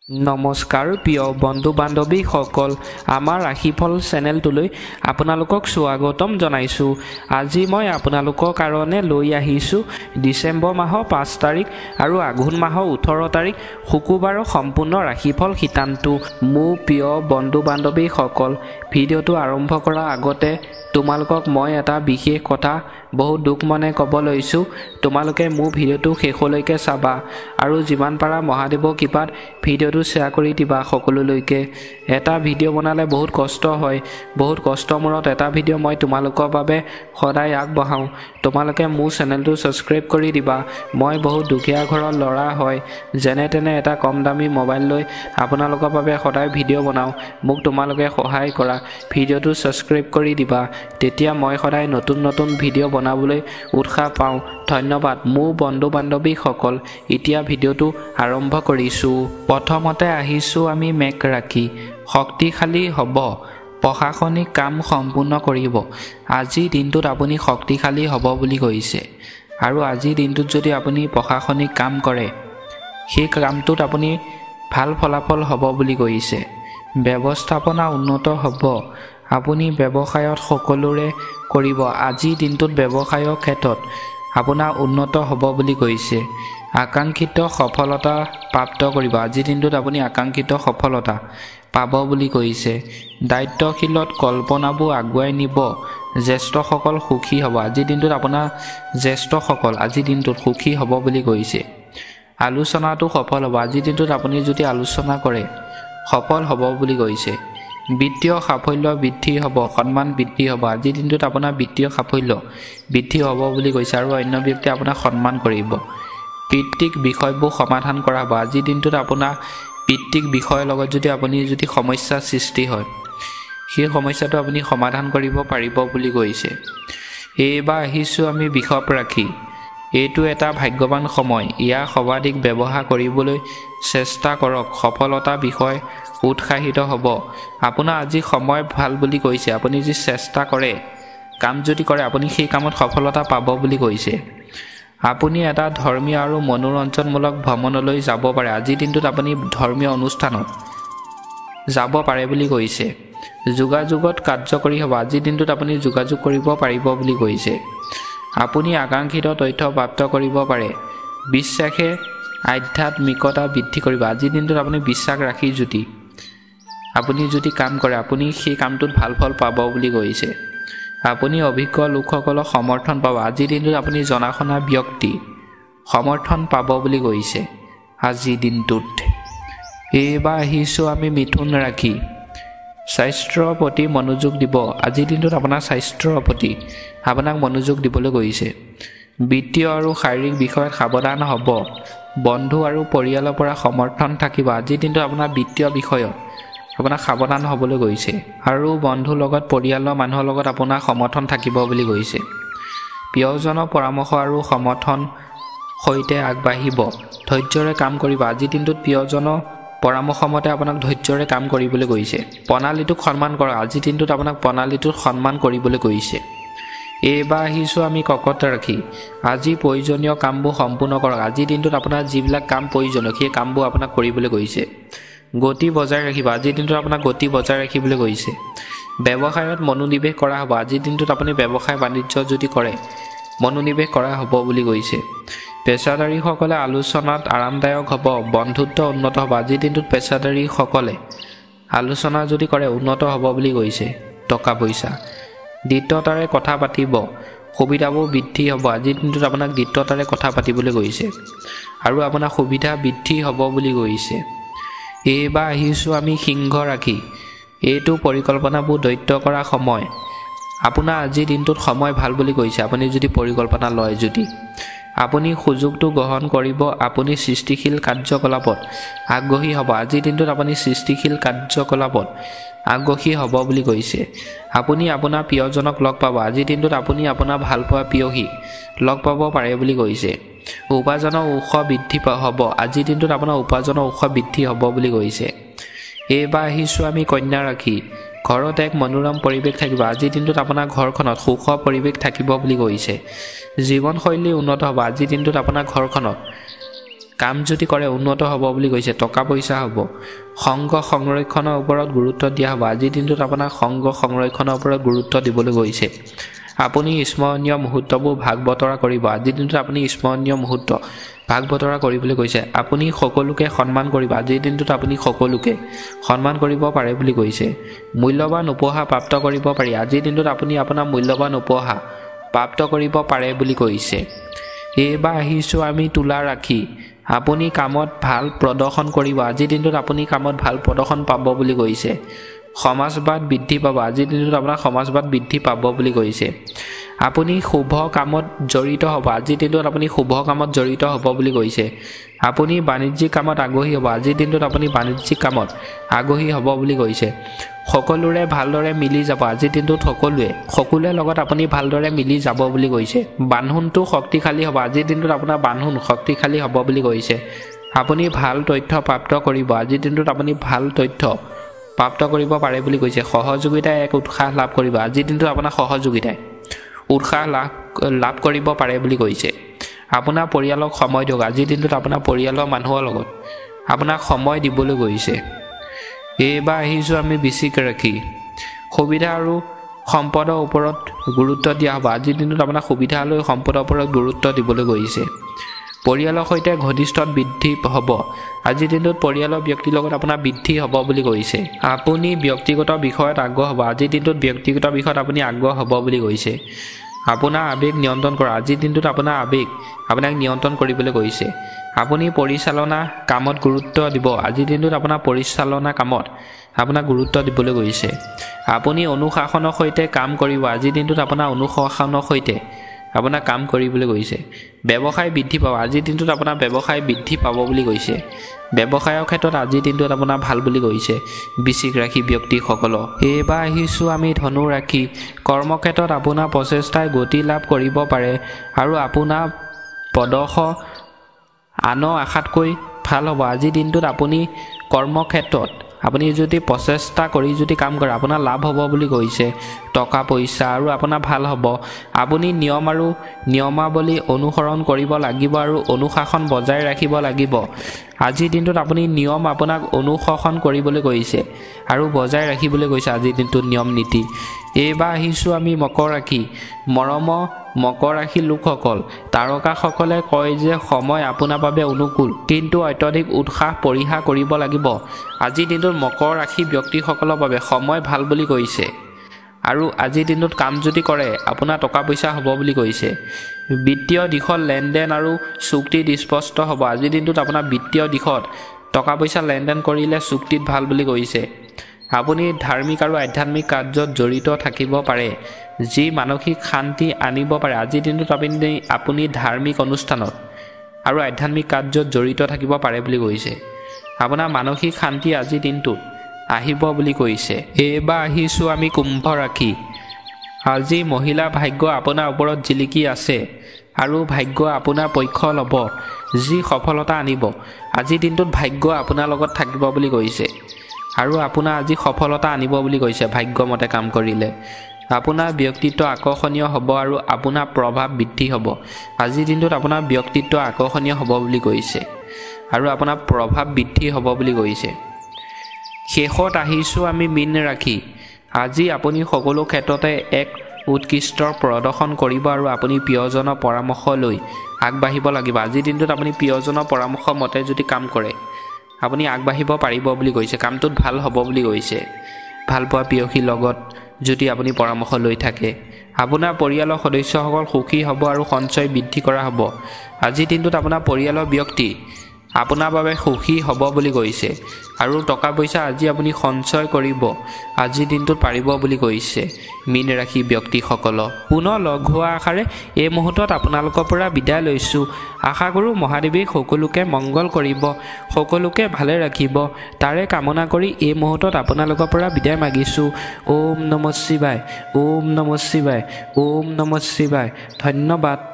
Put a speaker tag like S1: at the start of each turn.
S1: নমস্কাৰ প্ৰিয় বন্ধু বান্ধৱী সকল আমাৰ ৰাশিফল চেনেলটোলৈ আপোনালোকক স্বাগতম জনাইছোঁ। আজি মই আপোনালোকৰ কাৰণে লৈ আহিছোঁ ডিচেম্বৰ মাহৰ 5 তাৰিখ আৰু আঘোণ মাহৰ 18 তাৰিখ শুকুৰবাৰৰ সম্পূৰ্ণ ৰাশিফল শিতানটো। মোৰ প্ৰিয় বন্ধু বান্ধৱী সকল, ভিডিঅ'টো আৰম্ভ কৰাৰ আগতে তোমালোকক মই এটা বিশেষ কথা বহুত দুখ মনে ক'ব লৈছোঁ। তোমালোকে মোৰ ভিডিঅ'টো শেষলৈকে চাবা আৰু যিমান পাৰা মহাদেৱৰ কৃপাত ভিডিঅ'টো শ্বেয়াৰ কৰি দিবা সকলোলৈকে। এটা ভিডিঅ' বনালে বহুত কষ্ট হয়, বহুত কষ্টৰ মূৰত এটা ভিডিঅ' মই তোমালোকৰ বাবে সদায় আগবঢ়াওঁ। তোমালোকে মোৰ চেনেলটো ছাবস্ক্ৰাইব কৰি দিবা। মই বহুত দুখীয়া ঘৰৰ ল'ৰা হয়, যেনে তেনে এটা কম দামী মোবাইল লৈ আপোনালোকৰ বাবে সদায় ভিডিঅ' বনাওঁ। মোক তোমালোকে সহায় কৰা, ভিডিঅ'টো ছাবস্ক্ৰাইব কৰি দিবা, তেতিয়া মই সদায় নতুন নতুন ভিডিঅ' বনাবলৈ উৎসাহ পাওঁ। ধন্যবাদ মোৰ বন্ধু বান্ধৱীসকল। এতিয়া ভিডিঅ'টো আৰম্ভ কৰিছোঁ। প্ৰথমতে আহিছোঁ আমি মেঘ ৰাশি। শক্তিশালী হ'ব, প্ৰশাসনিক কাম সম্পূৰ্ণ কৰিব। আজিৰ দিনটোত আপুনি শক্তিশালী হ'ব বুলি কৈছে, আৰু আজিৰ দিনটোত যদি আপুনি প্ৰশাসনিক কাম কৰে সেই কামটোত আপুনি ভাল ফলাফল হ'ব বুলি কৈছে। ব্যৱস্থাপনা উন্নত হ'ব, আপুনি ব্যৱসায়ত সকলোৰে কৰিব। আজিৰ দিনটোত ব্যৱসায়ৰ ক্ষেত্ৰত আপোনাৰ উন্নত হ'ব বুলি কৈছে। আকাংক্ষিত সফলতা প্ৰাপ্ত কৰিব। আজিৰ দিনটোত আপুনি আকাংক্ষিত সফলতা পাব বুলি কৈছে। দায়িত্বশীলত কল্পনাবোৰ আগুৱাই নিব। জ্যেষ্ঠসকল সুখী হ'ব। আজিৰ দিনটোত আপোনাৰ জ্যেষ্ঠসকল আজিৰ দিনটোত সুখী হ'ব বুলি কৈছে। আলোচনাটো সফল হ'ব। আজিৰ দিনটোত আপুনি যদি আলোচনা কৰে সফল হ'ব বুলি কৈছে। বিত্তীয় সাফল্য বৃদ্ধি হ'ব, সন্মান বৃদ্ধি হ'ব। আজিৰ দিনটোত আপোনাৰ বিত্তীয় সাফল্য বৃদ্ধি হ'ব বুলি কৈছে, আৰু অন্য ব্যক্তিয়ে আপোনাক সন্মান কৰিব। পিতৃক বিষয়বোৰ সমাধান কৰা হ'ব। আজিৰ দিনটোত আপোনাৰ পিতৃক বিষয়ৰ লগত আপুনি যদি সমস্যাৰ সৃষ্টি হয়, সেই সমস্যাটো আপুনি সমাধান কৰিব পাৰিব বুলি কৈছে। এইবাৰ আহিছোঁ আমি বৃষভ ৰাশি। এইটো এটা ভাগ্যৱান সময়, ইয়াৰ সৰ্বাধিক ব্যৱহাৰ কৰিবলৈ চেষ্টা কৰক। সফলতাৰ বিষয় উৎসাহিত হ'ব। আপোনাৰ আজি সময় ভাল বুলি কৈছে। আপুনি যি চেষ্টা কৰে, কাম যদি কৰে, আপুনি সেই কামত সফলতা পাব বুলি কৈছে। আপুনি এটা ধৰ্মীয় আৰু মনোৰঞ্জনমূলক ভ্ৰমণলৈ যাব পাৰে। আজিৰ দিনটোত আপুনি ধৰ্মীয় অনুষ্ঠানত যাব পাৰে বুলি কৈছে। যোগাযোগত কাৰ্যকৰী হ'ব। আজিৰ দিনটোত আপুনি যোগাযোগ কৰিব পাৰিব বুলি কৈছে। আপুনি আকাংক্ষিত তথ্য প্ৰাপ্ত কৰিব পাৰে। বিশ্বাসে আধ্যাত্মিকতা বৃদ্ধি কৰিব। আজিৰ দিনটোত আপুনি বিশ্বাস ৰাখি আপুনি যদি কাম কৰে, আপুনি সেই কামটোত ভাল ফল পাব বুলি কৈছে। আপুনি অভিজ্ঞ লোকসকলক সমৰ্থন পাব। আজিৰ দিনটোত আপুনি জনা শুনা ব্যক্তি সমৰ্থন পাব বুলি কৈছে আজিৰ দিনটোত। এইবাৰ আহিছোঁ আমি মিথুন ৰাশি। স্বাস্থ্যৰ প্ৰতি মনোযোগ দিব। আজিৰ দিনটোত আপোনাৰ স্বাস্থ্যৰ প্ৰতি আপোনাক মনোযোগ দিবলৈ কৈছে। বিত্তীয় আৰু শাৰীৰিক বিষয়ত সাৱধান হ'ব। বন্ধু আৰু পৰিয়ালৰ পৰা সমৰ্থন থাকিব। আজিৰ দিনটোত আপোনাৰ বিত্তীয় বিষয়ত আপোনাক সাৱধান হ'বলৈ কৈছে, আৰু বন্ধুৰ লগত পৰিয়ালৰ মানুহৰ লগত আপোনাৰ সমৰ্থন থাকিব বুলি কৈছে। প্ৰিয়জনৰ পৰামৰ্শ আৰু সমৰ্থন সৈতে আগবাঢ়িব। ধৈৰ্যৰে কাম কৰিব। আজিৰ দিনটোত প্ৰিয়জনৰ পৰামৰ্শ মতে আপোনাক ধৈৰ্যৰে কাম কৰিবলৈ কৈছে। প্ৰণালীটোক সন্মান কৰক। আজিৰ দিনটোত আপোনাক প্ৰণালীটোক সন্মান কৰিবলৈ কৈছে। এইবাৰ আহিছোঁ আমি কৰ্কট ৰাশি। আজি প্ৰয়োজনীয় কামবোৰ সম্পূৰ্ণ কৰক। আজিৰ দিনটোত আপোনাৰ যিবিলাক কাম প্ৰয়োজনীয় সেই কামবোৰ আপোনাক কৰিবলৈ কৈছে। গতি বজাই ৰাখিব। আজিৰ দিনটোত আপোনাক গতি বজাই ৰাখিবলৈ কৈছে। ব্যৱসায়ত মনোনিৱেশ কৰা হ'ব। আজিৰ দিনটোত আপুনি ব্যৱসায় বাণিজ্য যদি কৰে, মনোনিৱেশ কৰা হ'ব বুলি কৈছে। পেছাদাৰীসকলে আলোচনাত আৰামদায়ক হ'ব। বন্ধুত্ব উন্নত হ'ব। আজিৰ দিনটোত পেছাদাৰীসকলে আলোচনা যদি কৰে উন্নত হ'ব বুলি কৈছে। টকা পইচা দ্ৰুততাৰে কথা পাতিব, সুবিধাবোৰ বৃদ্ধি হ'ব। আজিৰ দিনটোত আপোনাক দ্ৰুততাৰে কথা পাতিবলৈ কৈছে, আৰু আপোনাৰ সুবিধা বৃদ্ধি হ'ব বুলি কৈছে। এইবাৰ আহিছোঁ আমি সিংহ ৰাশি। এইটো পৰিকল্পনাবোৰ দৈত্য কৰা সময়। আপোনাৰ আজিৰ দিনটোত সময় ভাল বুলি কৈছে। আপুনি যদি পৰিকল্পনা লয়, আপুনি সুযোগটো গ্ৰহণ কৰিব। আপুনি সৃষ্টিশীল কাৰ্যকলাপত আগ্ৰহী হ'ব। আজিৰ দিনটোত আপুনি সৃষ্টিশীল কাৰ্যকলাপত আগ্ৰহী হ'ব বুলি কৈছে। আপুনি আপোনাৰ প্ৰিয়জনক লগ পাব। আজিৰ দিনটোত আপুনি আপোনাৰ ভালপোৱা প্ৰিয়সীক লগ পাব পাৰে বুলি কৈছে। উপাৰ্জনৰ উৎস বৃদ্ধি হ'ব। আজিৰ দিনটোত আপোনাৰ উপাৰ্জনৰ উৎস বৃদ্ধি হ'ব বুলি কৈছে। এইবাৰ আহিছোঁ আমি কন্যা ৰাশি। ঘৰত এক মনোৰম পৰিৱেশ থাকিব। আজিৰ দিনটোত আপোনাৰ ঘৰখনত সুখৰ পৰিৱেশ থাকিব বুলি কৈছে। জীৱনশৈলী উন্নত হ'ব। আজিৰ দিনটোত আপোনাৰ ঘৰখনত কাম যদি কৰে উন্নত হ'ব বুলি কৈছে টকা পইচা হ'ব সংঘ সংৰক্ষণৰ ওপৰত গুৰুত্ব দিয়া হ'ব আজিৰ দিনটোত আপোনাক সংঘ সংৰক্ষণৰ ওপৰত গুৰুত্ব দিবলৈ গৈছে আপুনি স্মৰণীয় মুহূৰ্তবোৰ ভাগ বতৰা কৰিব আজিৰ দিনটোত আপুনি স্মৰণীয় মুহূৰ্ত ভাগ বতৰা কৰিবলৈ কৈছে আপুনি সকলোকে সন্মান কৰিব আজিৰ দিনটোত আপুনি সকলোকে সন্মান কৰিব পাৰে বুলি কৈছে মূল্যৱান উপহাৰ প্ৰাপ্ত কৰিব পাৰি আজিৰ দিনটোত আপুনি আপোনাৰ মূল্যৱান উপহাৰ প্ৰাপ্ত কৰিব পাৰে বুলি কৈছে এইবাৰ আহিছোঁ আমি তুলা ৰাখি আপুনি কামত ভাল প্ৰদৰ্শন কৰিব আজিৰ দিনটোত আপুনি কামত ভাল প্ৰদৰ্শন পাব বুলি কৈছে সমাজবাদ বৃদ্ধি পাব আজিৰ দিনটোত আপোনাৰ সমাজবাদ বৃদ্ধি পাব বুলি কৈছে আপুনি শুভ কামত জড়িত হ'ব আজিৰ দিনটোত আপুনি শুভ কামত জড়িত হ'ব বুলি কৈছে আপুনি বাণিজ্যিক কামত আগ্ৰহী হ'ব আজিৰ দিনটোত আপুনি বাণিজ্যিক কামত আগ্ৰহী হ'ব বুলি কৈছে সকলোৰে ভালদৰে মিলি যাব আজিৰ দিনটোত সকলোৰে লগত আপুনি ভালদৰে মিলি যাব বুলি কৈছে বান্ধোনটো শক্তিশালী হ'ব আজিৰ দিনটোত আপোনাৰ বান্ধোন শক্তিশালী হ'ব বুলি কৈছে আপুনি ভাল তথ্য প্ৰাপ্ত কৰিব আজিৰ দিনটোত আপুনি ভাল তথ্য প্ৰাপ্ত কৰিব পাৰে বুলি কৈছে সহযোগিতাই এক উৎসাহ লাভ কৰিব আজিৰ দিনটোত আপোনাৰ সহযোগিতাই উৎসাহ লাভ কৰিব পাৰে বুলি কৈছে আপোনাৰ পৰিয়ালক সময় দিয়ক আজিৰ দিনটোত আপোনাৰ পৰিয়ালৰ মানুহৰ লগত আপোনাক সময় দিবলৈ গৈছে এইবাৰ আহিছোঁ আমি বৃশ্চিক ৰাশি সুবিধা আৰু সম্পদৰ ওপৰত গুৰুত্ব দিয়া হ'ব আজিৰ দিনটোত আপোনাৰ সুবিধা আৰু সম্পদৰ ওপৰত গুৰুত্ব দিবলৈ গৈছে পৰিয়ালৰ সৈতে ঘনিষ্ঠত বৃদ্ধি হ'ব আজিৰ দিনটোত পৰিয়ালৰ ব্যক্তিৰ লগত আপোনাৰ বৃদ্ধি হ'ব বুলি কৈছে আপুনি ব্যক্তিগত বিষয়ত আগ্ৰহ হ'ব আজিৰ দিনটোত ব্যক্তিগত বিষয়ত আপুনি আগ্ৰহ হ'ব বুলি কৈছে আপোনাৰ আবেগ নিয়ন্ত্ৰণ কৰা আজিৰ দিনটোত আপোনাৰ আবেগ আপোনাক নিয়ন্ত্ৰণ কৰিবলৈ কৈছে আপুনি পৰিচালনা কামত গুৰুত্ব দিব আজিৰ দিনটোত আপোনাৰ পৰিচালনা কামত আপোনাক গুৰুত্ব দিবলৈ গৈছে আপুনি অনুশাসনৰ সৈতে কাম কৰিব আজিৰ দিনটোত আপোনাৰ অনুশাসনৰ সৈতে আপোনাৰ কাম কৰিবলৈ গৈছে ব্যৱসায় বৃদ্ধি পাব আজিৰ দিনটোত আপোনাৰ ব্যৱসায় বৃদ্ধি পাব বুলি কৈছে ব্যৱসায়ৰ ক্ষেত্ৰত আজিৰ দিনটোত আপোনাৰ ভাল বুলি কৈছে বৃশ্চিক ৰাশি ব্যক্তিসকলক এইবাৰ আহিছোঁ আমি ধনু ৰাশি কৰ্মক্ষেত্ৰত আপোনাৰ প্ৰচেষ্টাই গতি লাভ কৰিব পাৰে আৰু আপোনাৰ প্ৰদৰ্শন আনৰ আশাতকৈ ভাল হ'ব আজিৰ দিনটোত আপুনি কৰ্মক্ষেত্ৰত আপুনি যদি প্ৰচেষ্টা কৰি যদি কাম কৰে আপোনাৰ লাভ হ'ব বুলি কৈছে টকা পইচা আৰু আপোনাৰ ভাল হ'ব আপুনি নিয়ম আৰু নিয়মাৱলী অনুসৰণ কৰিব লাগিব আৰু অনুশাসন বজাই ৰাখিব লাগিব আজিৰ দিনটোত আপুনি নিয়ম আপোনাক অনুসৰণ কৰিবলৈ কৈছে আৰু বজাই ৰাখিবলৈ কৈছে আজিৰ দিনটোত নিয়ম নীতি এইবাৰ আহিছোঁ আমি মকৰ ৰাশি মৰমৰ মকৰ ৰাশি লোকসকল তাৰকাসকলে কয় যে সময় আপোনাৰ বাবে অনুকূল কিন্তু অত্যধিক উৎসাহ পৰিহাৰ কৰিব লাগিব আজিৰ দিনটোত মকৰ ৰাশি ব্যক্তিসকলৰ বাবে সময় ভাল বুলি কৈছে আৰু আজিৰ দিনটোত কাম যদি কৰে আপোনাৰ টকা পইচা হ'ব বুলি কৈছে বিত্তীয় দিশত লেনদেন আৰু চুক্তিত স্পষ্ট হ'ব আজিৰ দিনটোত আপোনাৰ বিত্তীয় দিশত টকা পইচা লেনদেন কৰিলে চুক্তিত ভাল বুলি কৈছে আপুনি ধাৰ্মিক আৰু আধ্যাত্মিক কাৰ্যত জড়িত থাকিব পাৰে যি মানসিক শান্তি আনিব পাৰে আজিৰ দিনটোত আপুনি ধাৰ্মিক অনুষ্ঠানত আৰু আধ্যাত্মিক কাৰ্যত জড়িত থাকিব পাৰে বুলি কৈছে আপোনাৰ মানসিক শান্তি আজিৰ দিনটোত আহিব বুলি কৈছে এইবাৰ আহিছোঁ আমি কুম্ভ ৰাশি আজি মহিলা ভাগ্য আপোনাৰ ওপৰত জিলিকি আছে আৰু ভাগ্য আপোনাৰ পক্ষ ল'ব যি সফলতা আনিব আজিৰ দিনটোত ভাগ্য আপোনাৰ লগত থাকিব বুলি কৈছে আৰু আপোনাৰ আজি সফলতা আনিব বুলি কৈছে ভাগ্যমতে কাম কৰিলে আপোনাৰ ব্যক্তিত্ব আকৰ্ষণীয় হ'ব আৰু আপোনাৰ প্ৰভাৱ বৃদ্ধি হ'ব আজিৰ দিনটোত আপোনাৰ ব্যক্তিত্ব আকৰ্ষণীয় হ'ব বুলি কৈছে আৰু আপোনাৰ প্ৰভাৱ বৃদ্ধি হ'ব বুলি কৈছে শেষত আহিছোঁ আমি মীন ৰাশি আজি আপুনি সকলো ক্ষেত্ৰতে এক উৎকৃষ্ট প্ৰদৰ্শন কৰিব আৰু আপুনি প্ৰিয়জনৰ পৰামৰ্শ লৈ আগবাঢ়িব লাগিব আজিৰ দিনটোত আপুনি প্ৰিয়জনৰ পৰামৰ্শ মতে যদি কাম কৰে আপুনি আগবাঢ়িব পাৰিব বুলি কৈছে কামটোত ভাল হ'ব বুলি কৈছে ভালপোৱা প্ৰিয়সীৰ লগত যদি আপুনি পৰামৰ্শ লৈ থাকে আপোনাৰ পৰিয়ালৰ সদস্যসকল সুখী হ'ব আৰু সঞ্চয় বৃদ্ধি কৰা হ'ব আজিৰ দিনটোত আপোনাৰ পৰিয়ালৰ ব্যক্তি আপোনাৰ বাবে সুখী হ'ব বুলি কৈছে আৰু টকা পইচা আজি আপুনি সঞ্চয় কৰিব আজিৰ দিনটোত পাৰিব বুলি কৈছে মীন ৰাশি ব্যক্তিসকলক পুনৰ লগ হোৱা আশাৰে এই মুহূৰ্তত আপোনালোকৰ পৰা বিদায় লৈছোঁ আশা কৰোঁ মহাদেৱে সকলোকে মংগল কৰিব সকলোকে ভালে ৰাখিব তাৰে কামনা কৰি এই মুহূৰ্তত আপোনালোকৰ পৰা বিদায় মাগিছোঁ ওম নমঃ শিৱায় ওম নমঃ শিৱায় ওম নমঃ শিৱায় ধন্যবাদ।